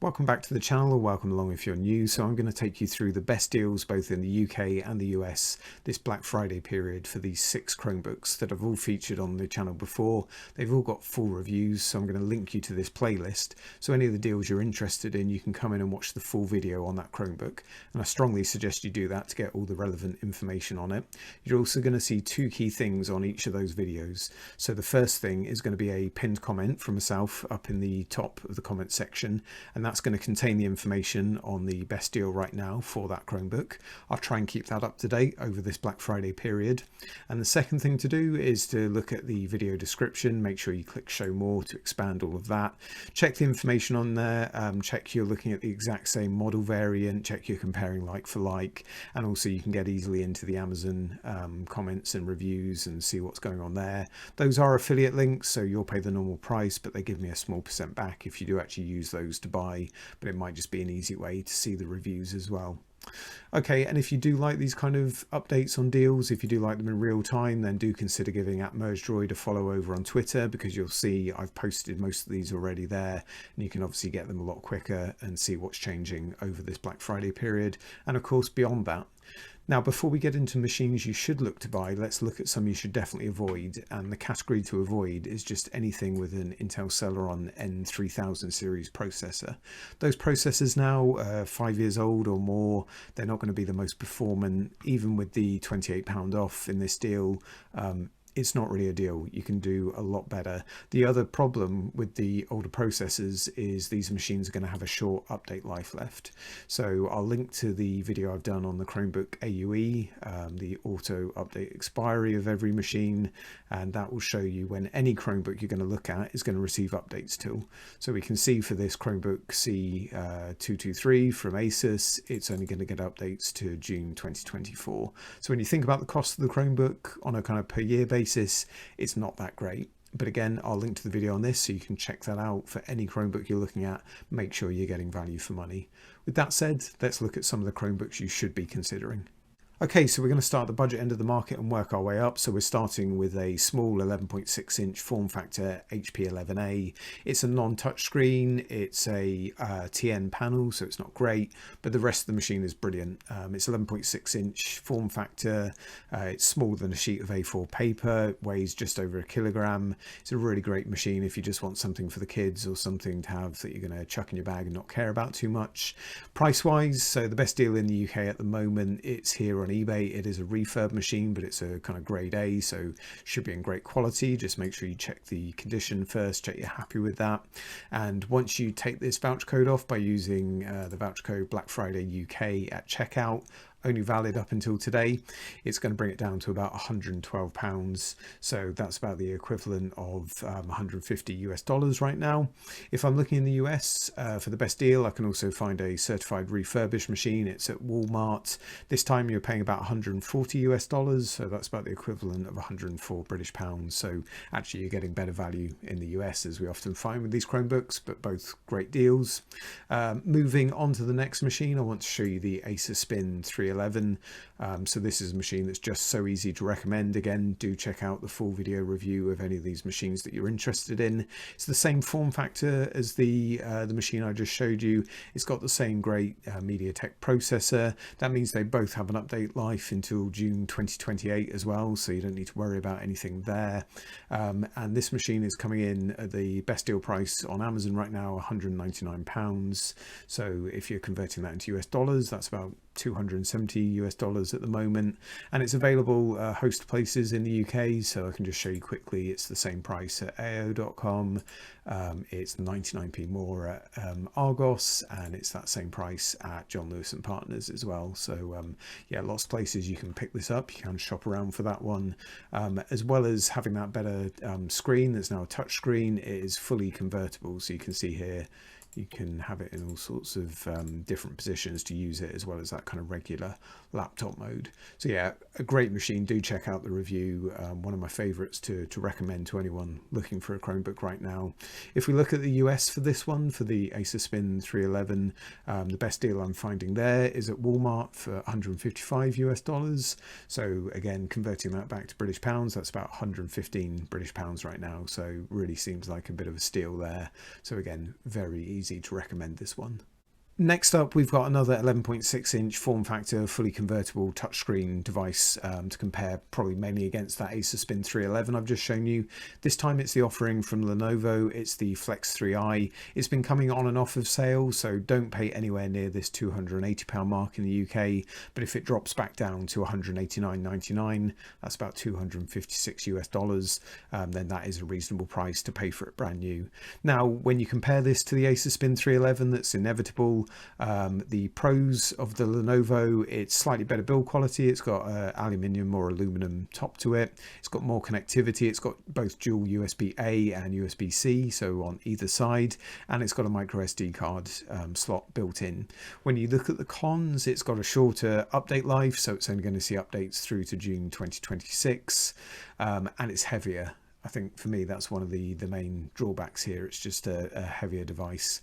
Welcome back to the channel, or welcome along if you're new. So I'm going to take you through the best deals both in the UK and the US this Black Friday period for these 6 Chromebooks that have all featured on the channel before. They've all got full reviews, so I'm going to link you to this playlist. So any of the deals you're interested in, you can come in and watch the full video on that Chromebook. And I strongly suggest you do that to get all the relevant information on it. You're also going to see 2 key things on each of those videos. So the first thing is going to be a pinned comment from myself up in the top of the comment section, and that's going to contain the information on the best deal right now for that Chromebook. I'll try and keep that up to date over this Black Friday period. And the second thing to do is to look at the video description. Make sure you click show more to expand all of that. Check the information on there. Check you're looking at the exact same model variant. Check you're comparing like for like. And also you can get easily into the Amazon comments and reviews and see what's going on there. Those are affiliate links, so you'll pay the normal price, but they give me a small % back if you do actually use those to buy. But it might just be an easy way to see the reviews as well. Okay, and if you do like these kind of updates on deals, if you do like them in real time, then do consider giving @mergedroid a follow over on Twitter, because you'll see I've posted most of these already there, and you can obviously get them a lot quicker and see what's changing over this Black Friday period, and of course beyond that. Now, before we get into machines you should look to buy, let's look at some you should definitely avoid. And the category to avoid is just anything with an Intel Celeron N3000 series processor. Those processors now, 5 years old or more, they're not going to be the most performant. Even with the £28 off in this deal, it's not really a deal. You can do a lot better. The other problem with the older processors is these machines are going to have a short update life left. So I'll link to the video I've done on the Chromebook AUE, the auto update expiry of every machine, and that will show you when any Chromebook you're going to look at is going to receive updates to. So we can see for this Chromebook C223 from ASUS, it's only going to get updates to June 2024. So when you think about the cost of the Chromebook on a kind of per year basis, it's not that great. But again, I'll link to the video on this so you can check that out for any Chromebook you're looking at. Make sure you're getting value for money. With that said, let's look at some of the Chromebooks you should be considering. Okay, so we're going to start at the budget end of the market and work our way up. So we're starting with a small 11.6 inch form factor HP11A. It's a non-touch screen. It's a TN panel, so it's not great, but the rest of the machine is brilliant. It's 11.6 inch form factor. It's smaller than a sheet of A4 paper. It weighs just over 1 kilogram. It's a really great machine if you just want something for the kids or something to have that you're going to chuck in your bag and not care about too much. Price-wise, so the best deal in the UK at the moment, it's here on eBay. It is a refurb machine, but it's a kind of grade A, so should be in great quality. Just make sure you check the condition first, check you're happy with that. And once you take this voucher code off by using the voucher code Black Friday UK at checkout, only valid up until today, it's going to bring it down to about £112. So that's about the equivalent of $150 right now. If I'm looking in the US for the best deal, I can also find a certified refurbished machine. It's at Walmart. This time you're paying about $140, so that's about the equivalent of 104 British pounds. So actually you're getting better value in the US, as we often find with these Chromebooks, but both great deals. Moving on to the next machine, I want to show you the Acer Spin 311. So this is a machine that's just so easy to recommend. Again, do check out the full video review of any of these machines that you're interested in. It's the same form factor as the machine I just showed you. It's got the same great MediaTek processor. That means they both have an update life until June 2028 as well, so you don't need to worry about anything there. And this machine is coming in at the best deal price on Amazon right now, £199. So if you're converting that into US dollars, that's about $270 at the moment, and it's available a host of places in the UK, so I can just show you quickly. It's the same price at AO.com, it's 99p more at Argos, and it's that same price at John Lewis and Partners as well. So yeah, lots of places you can pick this up. You can shop around for that one, as well as having that better screen. There's now a touch screen. It is fully convertible, so you can see here you can have it in all sorts of different positions to use it, as well as that kind of regular laptop mode. So yeah, a great machine. Do check out the review. One of my favorites to recommend to anyone looking for a Chromebook right now. If we look at the US for this one, for the Acer Spin 311, the best deal I'm finding there is at Walmart for $155. So again, converting that back to British pounds, that's about 115 British pounds right now. So really seems like a bit of a steal there. So again, very easy easy to recommend this one. Next up, we've got another 11.6 inch form factor, fully convertible touchscreen device to compare probably mainly against that Acer Spin 311 I've just shown you. This time it's the offering from Lenovo. It's the Flex 3i. It's been coming on and off of sale, so don't pay anywhere near this £280 mark in the UK. But if it drops back down to $189.99, that's about $256 US, then that is a reasonable price to pay for it brand new. Now, when you compare this to the Acer Spin 311, that's inevitable. The pros of the Lenovo: it's slightly better build quality. It's got aluminium or aluminum top to it. It's got more connectivity. It's got both dual USB-A and USB-C, so on either side, and it's got a micro SD card slot built in. When you look at the cons, it's got a shorter update life, so it's only going to see updates through to June 2026, and it's heavier. I think for me that's one of the main drawbacks here. It's just a heavier device.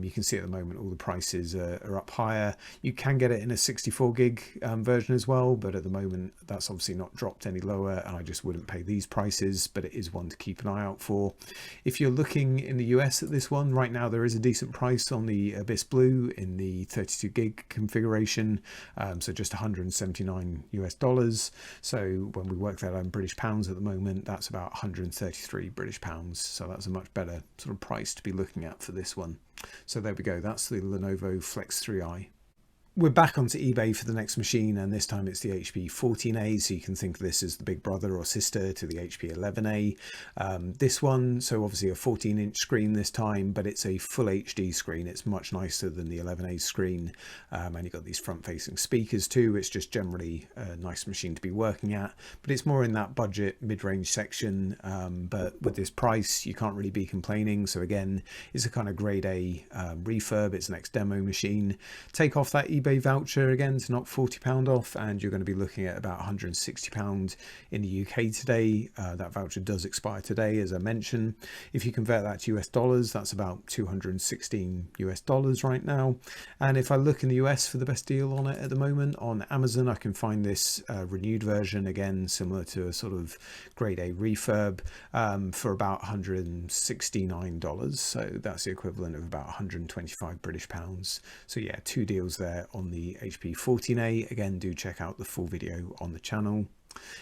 You can see at the moment all the prices are up higher. You can get it in a 64 gig version as well, but at the moment that's obviously not dropped any lower, and I just wouldn't pay these prices, but it is one to keep an eye out for. If you're looking in the US at this one, right now there is a decent price on the Abyss Blue in the 32 gig configuration, so just $179 US. So when we work that out in British pounds at the moment, that's about 133 British pounds. So that's a much better sort of price to be looking at for this one. So there we go, that's the Lenovo Flex 3i. We're back onto eBay for the next machine, and this time it's the HP 14A, so you can think of this as the big brother or sister to the HP 11A. This one, so obviously a 14-inch screen this time, but it's a full HD screen. It's much nicer than the 11A screen, and you've got these front-facing speakers too. It's just generally a nice machine to be working at, but it's more in that budget mid-range section, but with this price you can't really be complaining. So again, it's a kind of grade A refurb. It's an ex-demo machine. Take off that eBay voucher again to knock £40 off, and you're going to be looking at about £160 in the UK today. That voucher does expire today, as I mentioned. If you convert that to US dollars, that's about $216 US right now. And if I look in the US for the best deal on it at the moment on Amazon, I can find this renewed version, again similar to a sort of grade A refurb, for about $169. So that's the equivalent of about 125 British pounds. So yeah, two deals there on the HP 14A. Again, do check out the full video on the channel.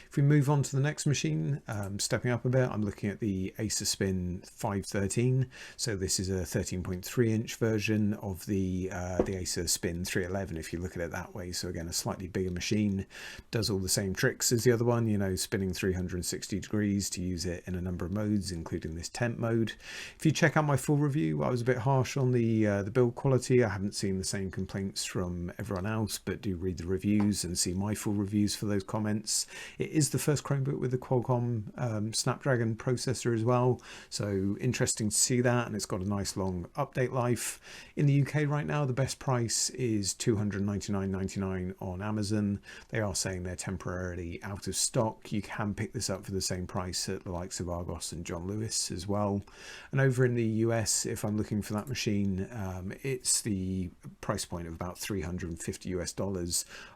If we move on to the next machine, stepping up a bit, I'm looking at the Acer Spin 513. So this is a 13.3 inch version of the Acer Spin 311, if you look at it that way. So again, a slightly bigger machine, does all the same tricks as the other one, you know, spinning 360 degrees to use it in a number of modes, including this temp mode. If you check out my full review, I was a bit harsh on the build quality. I haven't seen the same complaints from everyone else, but do read the reviews and see my full reviews for those comments. It is the first Chromebook with the Qualcomm SnapDragon processor as well, so interesting to see that, and it's got a nice long update life. In the UK right now, the best price is $299.99 on Amazon. They are saying they're temporarily out of stock. You can pick this up for the same price at the likes of Argos and John Lewis as well. And over in the US, if I'm looking for that machine, it's the price point of about $350 US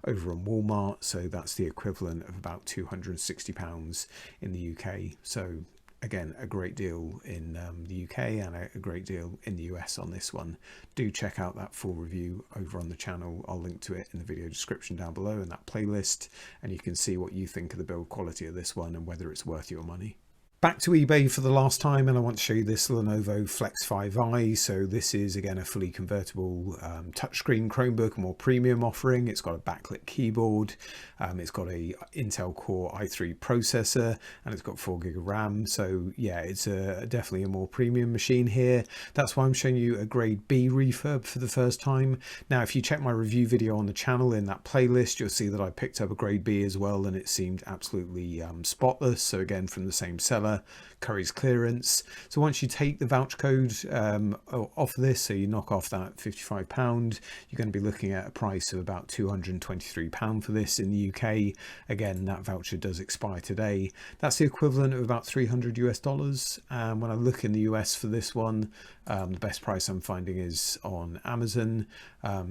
over on Walmart, so that's the equivalent of about £260 in the UK. So again, a great deal in the UK and a great deal in the US on this one. Do check out that full review over on the channel. I'll link to it in the video description down below in that playlist, and you can see what you think of the build quality of this one and whether it's worth your money. Back to eBay for the last time, and I want to show you this Lenovo Flex 5i. So this is again a fully convertible touchscreen Chromebook, a more premium offering. It's got a backlit keyboard, it's got a Intel Core i3 processor, and it's got 4GB of RAM. So yeah, it's definitely a more premium machine here. That's why I'm showing you a grade B refurb for the first time. Now, if you check my review video on the channel in that playlist, you'll see that I picked up a grade B as well, and it seemed absolutely spotless. So again, from the same seller, Curry's clearance. So once you take the voucher code off this, so you knock off that £55, you're going to be looking at a price of about £223 for this in the UK. Again, that voucher does expire today. That's the equivalent of about $300 US. And when I look in the US for this one, the best price I'm finding is on Amazon.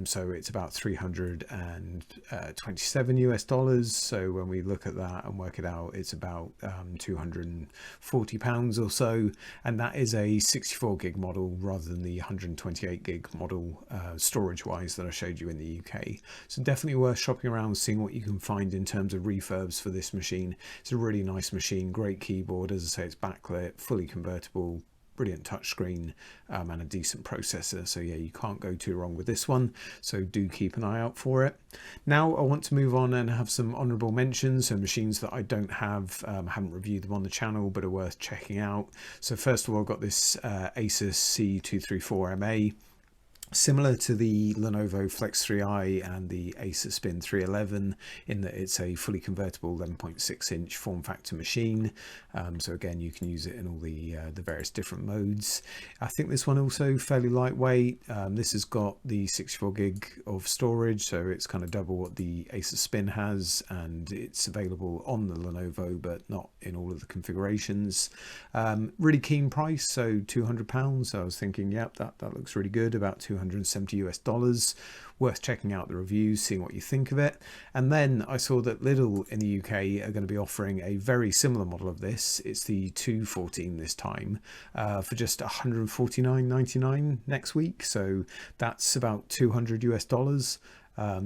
So it's about $327 US. So when we look at that and work it out, it's about 200 £40 or so, and that is a 64 gig model rather than the 128 gig model storage wise that I showed you in the UK. So definitely worth shopping around, seeing what you can find in terms of refurbs for this machine. It's a really nice machine, great keyboard, as I say, it's backlit, fully convertible, brilliant touchscreen, and a decent processor. So yeah, you can't go too wrong with this one, so do keep an eye out for it. Now I want to move on and have some honorable mentions, so machines that I don't have, haven't reviewed them on the channel but are worth checking out. So first of all, I've got this ASUS C234MA. Similar to the Lenovo Flex 3i and the Acer Spin 311 in that it's a fully convertible 11.6 inch form factor machine. So again, you can use it in all the various different modes. I think this one also fairly lightweight. This has got the 64 gig of storage, so it's kind of double what the Acer Spin has, and it's available on the Lenovo but not in all of the configurations. Really keen price, so £200. So I was thinking, yep, that looks really good, about $270 US. Worth checking out the reviews, seeing what you think of it. And then I saw that Lidl in the UK are going to be offering a very similar model of this. It's the 214 this time, for just $149.99 next week. So that's about $200 US.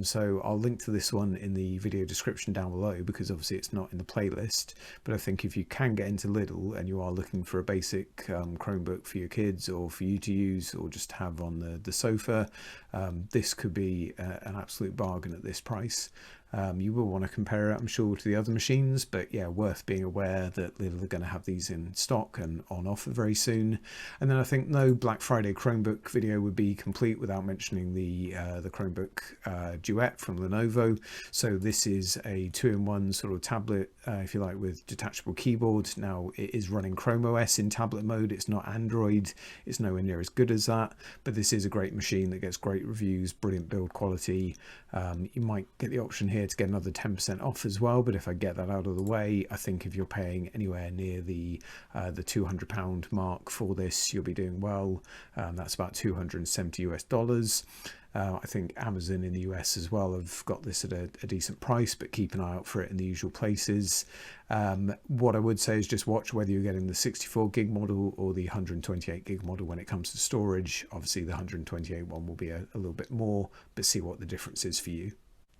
So I'll link to this one in the video description down below, because obviously it's not in the playlist. But I think if you can get into Lidl and you are looking for a basic Chromebook for your kids or for you to use or just have on the sofa, this could be an absolute bargain at this price. You will want to compare it, I'm sure, to the other machines, but yeah, worth being aware that Lidl are going to have these in stock and on offer very soon. And then I think no Black Friday Chromebook video would be complete without mentioning the Chromebook Duet from Lenovo. So this is a 2-in-1 sort of tablet, if you like, with detachable keyboard. Now it is running Chrome OS in tablet mode. It's not Android. It's nowhere near as good as that, but this is a great machine that gets great reviews, brilliant build quality. You might get the option here to get another 10% off as well, but if I get that out of the way, I think if you're paying anywhere near the £200 mark for this, you'll be doing well. That's about $270 US. I think Amazon in the US as well have got this at a decent price, but keep an eye out for it in the usual places. What I would say is just watch whether you're getting the 64 gig model or the 128 gig model when it comes to storage. Obviously the 128 one will be a little bit more, but see what the difference is for you.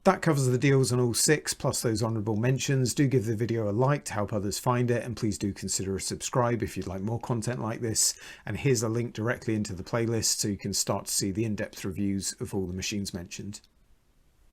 That covers the deals on all 6 plus those honourable mentions. Do give the video a like to help others find it, and please do consider a subscribe if you'd like more content like this. And here's a link directly into the playlist so you can start to see the in-depth reviews of all the machines mentioned.